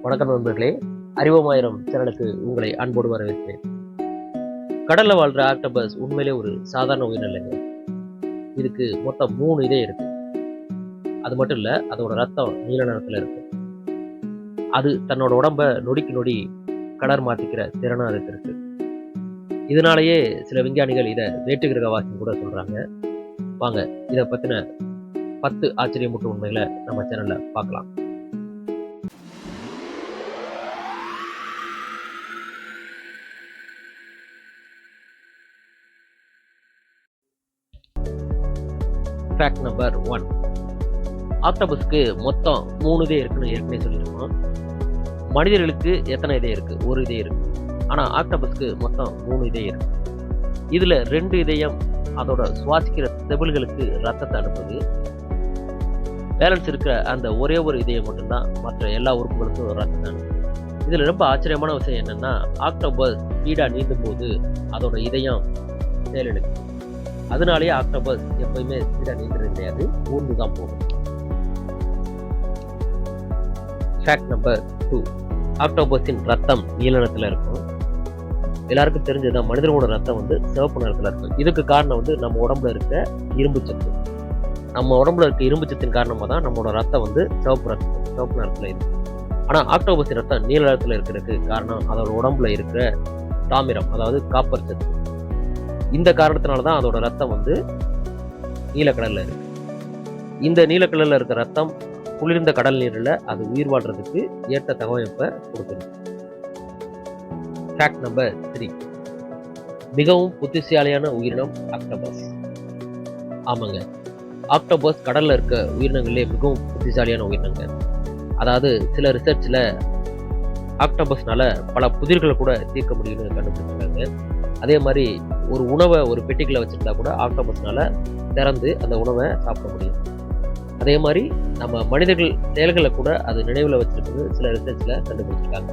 வணக்கம் நண்பர்களே, அறிவோமாயிரம் சேனலுக்கு உங்களை அன்போடு வரவேற்கிறேன். கடல்ல வாழ்ற ஆக்டோபஸ் உண்மையிலே ஒரு சாதாரண உயிரினம் இல்லைங்க. இதுக்கு மொத்தம் 3 இதயம் இருக்கு. அது மட்டும் இல்ல, அதோட ரத்தம் நீல நிறத்துல இருக்கு. அது தன்னோட உடம்ப நொடிக்கு நொடி கலர் மாத்திக்கிற திறனும் அதுக்கு இருக்கு. இதனாலேயே சில விஞ்ஞானிகள் இதை வேற்று கிரகவாசின்னு கூட சொல்றாங்க. வாங்க, இதை பத்தின 10 ஆச்சரியமூட்டும் உண்மைகளை நம்ம சேனல்ல பார்க்கலாம். Fact number 1. ஆக்டோபஸ்க்கு மொத்தம் 3 இதயம் இருக்குன்னு ஏற்கனவே சொல்லியிருக்கோம். மனிதர்களுக்கு எத்தனை இதயம் இருக்கு? 1 இதயம் இருக்கு. ஆனா ஆக்டோபஸ்க்கு மொத்தம் 3 இதயம் இருக்கு. இதுல 2 இதயம் அதோட சுவாசிக்கிற செவில்களுக்கு ரத்தத்தை அனுப்புது. பேலன்ஸ் இருக்கிற அந்த ஒரே ஒரு இதயம் மட்டும்தான் மற்ற எல்லா உறுப்புகளுக்கும் ரத்தத்தை அனுப்புது. இதுல ரொம்ப ஆச்சரியமான விஷயம் என்னன்னா, ஆக்டோபஸ் ஸ்பீடா நீந்தும் போது அதோட இதயம் செயலிழக்குது. அதனாலேயே ஆக்டோபஸ் எப்பயுமே ஸ்பீடா நீந்துறது கிடையாது, ஊர்ந்து தான் போகும். Fact number 2. ஆக்டோபஸின் ரத்தம் நீல நிறத்துல இருக்கும். எல்லாருக்கும் தெரிஞ்சதுதான், மனிதனோட ரத்தம் சிவப்பு நிறத்துல இருக்கும். இதுக்கு காரணம் நம்ம உடம்புல இருக்க இரும்பு சத்து. நம்ம உடம்புல இருக்க இரும்பு சத்தின் காரணமா தான் நம்மளோட ரத்தம் சிவப்பு நிறத்துல இருக்கு. ஆனா ஆக்டோபஸின் ரத்தம் நீல நிறத்துல இருக்கிறதுக்கு காரணம் அதோட உடம்புல இருக்கிற தாமிரம், அதாவது காப்பர் சத்து. இந்த காரணத்தினாலதான் அதோட ரத்தம் நீலக்கடல்ல இருக்கு. இந்த நீலக்கடல்ல இருக்க ரத்தம் குளிர்ந்த கடல் நீரில் அது உயிர் வாழ்றதுக்கு ஏற்ற தகவமைப்பை கொடுக்குது. Fact number 3. மிகவும் புத்திசாலியான உயிரினம் ஆக்டோபஸ். ஆமாங்க, ஆக்டோபஸ் கடல்ல இருக்க உயிரினங்களே மிகவும் புத்திசாலியான உயிரினங்க. அதாவது சில ரிசர்ச்ல ஆக்டோபஸ்னால பல புதிர்களை கூட தீர்க்க முடியும்னு கண்டுபிடிச்சிருக்காங்க. அதே மாதிரி ஒரு உணவை ஒரு பெட்டிக்குள்ள வச்சிருந்தா கூட ஆக்டோபஸ்னால திறந்து அந்த உணவை சாப்பிட முடியும். அதே மாதிரி நம்ம மனிதர்கள் செயல்களை கூட அது நினைவுல வச்சிருக்கிறது சில ரிசர்ச்ல கண்டுபிடிச்சிருக்காங்க.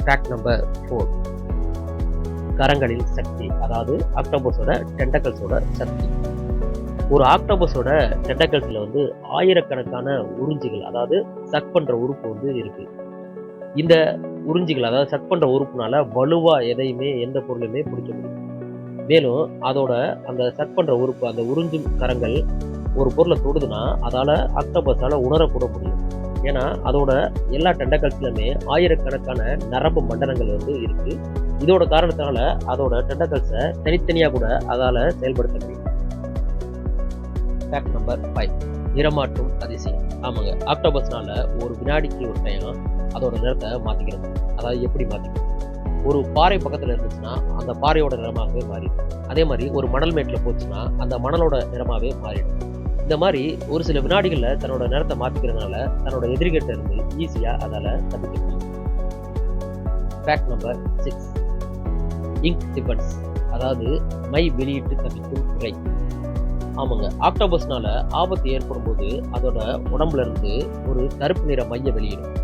Fact number 4. கரங்களின் சக்தி, அதாவது ஆக்டோபஸோட டென்டக்கல்ஸோட சக்தி. ஒரு ஆக்டோபஸோட டென்டக்கல்ஸ்ல ஆயிரக்கணக்கான உறிஞ்சிகள், அதாவது சக் பண்ற உறுப்பு இருக்கு. இந்த உறிஞ்சிகள், அதாவது சக் பண்ற உறுப்புனால வலுவா எதையுமே எந்த பொருளையுமே பிடிக்க முடியும். மேலும் அதோட அந்த சக் பண்ற உறுப்பு, அந்த உறிஞ்சும் கரங்கள் ஒரு பொருளை தொடுதுன்னா அதால ஆக்டோபஸால உணரக்கூட முடியும். ஏன்னா அதோட எல்லா டென்டக்கல்ஸ்லயுமே ஆயிரக்கணக்கான நரம்பு மண்டலங்கள் இருக்கு. இதோட காரணத்தினால அதோட டென்டக்கல்ஸை தனித்தனியா கூட அதால செயல்படுத்த முடியும். Fact number 5. நிறமாற்றும் அதிசயம். ஆமாங்க, ஆக்டோபஸ்னால ஒரு வினாடிக்கு ஒரு டைம் அதோட நிறத்தை மாத்திக்கிறது. அதாவது எப்படி மாத்திக்கிறது? ஒரு பாறை பக்கத்துல இருந்துச்சுன்னா அந்த பாறையோட நிறமாகவே மாறிடும். அதே மாதிரி ஒரு மணல் மேட்டில் போச்சுன்னா அந்த மணலோட நிறமாவே மாறிடும். இந்த மாதிரி ஒரு சில வினாடிகள்ல தன்னோட நிறத்தை மாத்திக்கிறதுனால தன்னோட எதிரிகிட்ட இருந்து ஈஸியா அதால தப்பிக்க முடியும். Fact number 6. இங்க் டிஃபன்ஸ், அதாவது மை வெளியிட்டு தப்பிக்கும் முறை. ஆமாங்க, ஆக்டோபஸ்னால ஆபத்து ஏற்படும் போது அதோட உடம்புல இருந்து ஒரு கருப்பு நிற மைய வெளியிடும்.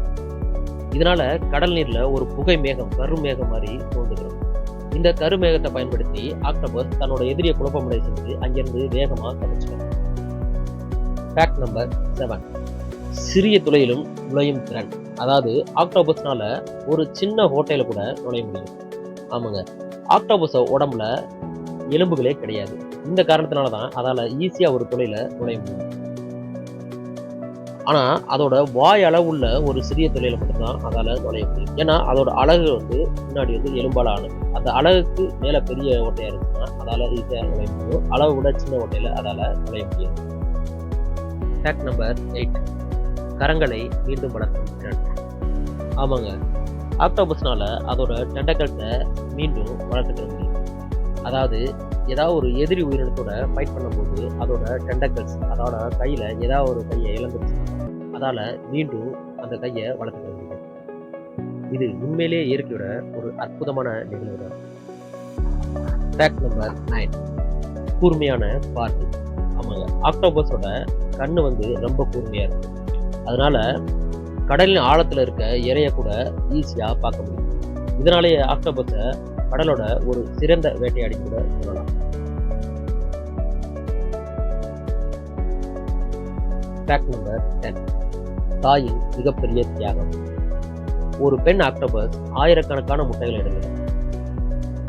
இதனால கடல் நீர்ல ஒரு புகை மேகம், கருமேகம் மாதிரி தோன்றுகிறது. இந்த கருமேகத்தை பயன்படுத்தி ஆக்டோபஸ் தன்னோட எதிரியை குழப்பமடை செஞ்சு அங்கிருந்து வேகமா தப்பிச்சிடும். Fact number 7. சிறிய துளையிலும் நுழையும் திறன். அதாவது ஆக்டோபஸ்னால ஒரு சின்ன ஹோட்டல கூட நுழைய முடியும். ஆமாங்க, ஆக்டோபஸ் உடம்புல எலும்புகளே கிடையாது. இந்த காரணத்தினாலதான் அதால ஈஸியா ஒரு துளையில நுழைய முடியும். ஆனா அதோட வாய் அளவுள்ள ஒரு சிறிய துளையில மட்டும்தான் அதால நுழைய முடியும். ஏன்னா அதோட அழகு முன்னாடி எலும்பால ஆனது. அந்த அழகுக்கு மேல பெரிய ஓட்டையா இருந்துச்சுன்னா அதால ஈஸியா நுழைய முடியும். அளவு விட சின்ன ஓட்டையில அதால நுழைய முடியும். Fact number 8. கரங்களை மீண்டும் வளர்க்கும் திறன். ஆமாங்க, ஆக்டோபஸ்னால அதோட டென்டக்கல்ஸை மீண்டும் வளர்த்துக்க முடியும். அதாவது ஏதாவது ஒரு எதிரி உயிரினத்தோட ஃபைட் பண்ணும்போது அதோட டென்டக்கல்ஸ், அதோட கையில ஏதாவது ஒரு கையை இழந்துருச்சுன்னா அதால மீண்டும் அந்த கையை வளர்த்துக்க முடியும். இது உண்மையிலேயே இயற்கையோட ஒரு அற்புதமான நிகழ்வு தான். Fact number 9. கூர்மையான பார்வை. ஆமாங்க, ஆக்டோபஸோட கண்ணு ரொம்ப கூர்மையா இருக்கு. அதனால கடலின் ஆழத்துல இருக்க இரைய கூட ஈஸியா பார்க்க முடியும். இதனாலேயே ஆக்டோபஸை கடலோட ஒரு சிறந்த வேட்டையாடி கூட சொல்லலாம். Fact number 10. தாயின் மிகப்பெரிய தியாகம். ஒரு பெண் ஆக்டோபஸ் ஆயிரக்கணக்கான முட்டைகளை இடுது.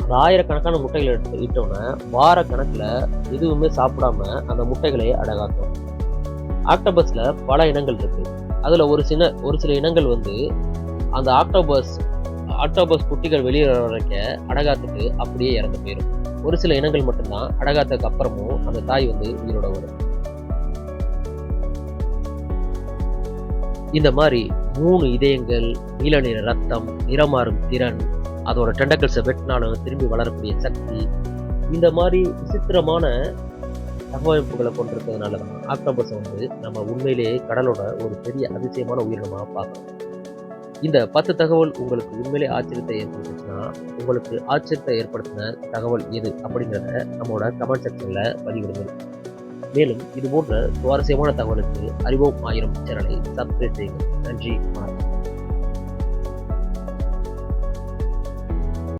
அந்த ஆயிரக்கணக்கான முட்டைகளை இட்டோன்னே வார கணக்குல எதுவுமே சாப்பிடாம அந்த முட்டைகளை அடகாக்கும். ஆக்டோபஸ்ல பல இனங்கள் இருக்கு. அதுல ஒரு சில இனங்கள் வந்து அந்த ஆக்டோபஸ் குட்டிகள் வெளியே வர வரைக்கும் அடகாத்துக்கு அப்படியே இறந்து போயிடும். ஒரு சில இனங்கள் மட்டும்தான் அடகாத்துக்கு அப்புறமும் அந்த தாய் வந்து உயிரோட வரும். இந்த மாதிரி 3 இதயங்கள், நீல நிற ரத்தம், நிறமாறும் திறன், அதோட டெண்டக்கிள்ஸை வெட்டினாலும் திரும்பி வளரக்கூடிய சக்தி, இந்த மாதிரி விசித்திரமான தகவமைப்புகளை கொண்டிருக்கிறதுனால தான் ஆக்டோபஸ் வந்து நம்ம உண்மையிலேயே கடலோட ஒரு பெரிய அதிசயமான உயிரினமாக பார்க்கணும். இந்த 10 தகவல் உங்களுக்கு உண்மையிலே ஆச்சரியத்தை ஏற்படுத்துச்சுன்னா, உங்களுக்கு ஆச்சரியத்தை ஏற்படுத்தின தகவல் எது அப்படிங்கிறத நம்மளோட கமெண்ட் செக்ஷனில் பதிவிடுங்கள். மேலும் இது போன்ற சுவாரஸ்யமான தகவலுக்கு அறிவோம் 1000 சேனலை சப்ஸ்கிரைப் செய்யுங்கள். நன்றி, வணக்கம்.